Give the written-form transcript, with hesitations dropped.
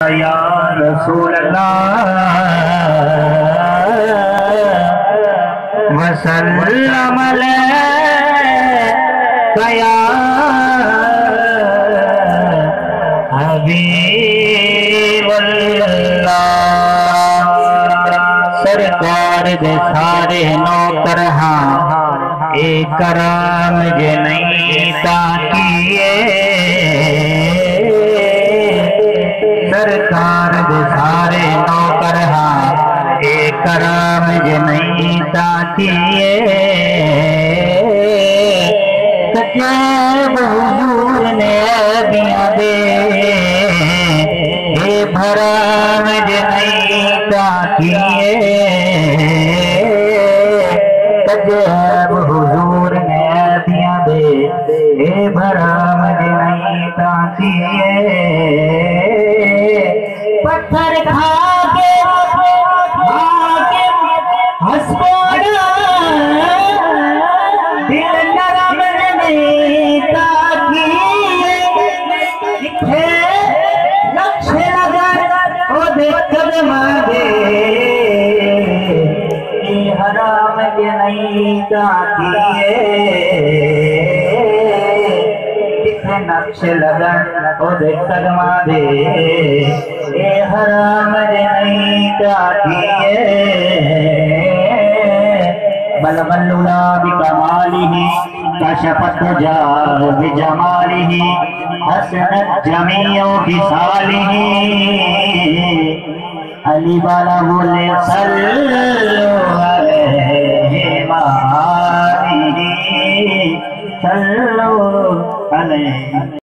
या रसूल अल्लाह वसल्लम अलैका या हबीबल्लाह। सरकार दे सारे नौकर हाँ एक करम जे नहीं ताकिए। सरकार दे सारे नौकर हाँ एक करम जे नहीं ताकिए। हुजूर ने अबियां दे भरम जे नहीं ताकिए। हुजूर ने अबियां दे भरम जे नहीं ताकिए। पत्थर खा के हंसोड़ा दिल नरम नहीं ताकिए। लक्ष लगन ओ देख मांगे हराम के नहीं ताकिए। नक्श लगन ओ देख मांगे हराम के नहीं ताकिए। बलबल्लुला बिकमालिही कशफत जा बिजमालिही हसनत जमीओ बिसालिही। अली वाला बोले सल्लल्लाहु अलैहि सल्लल्लाहु अलैहि।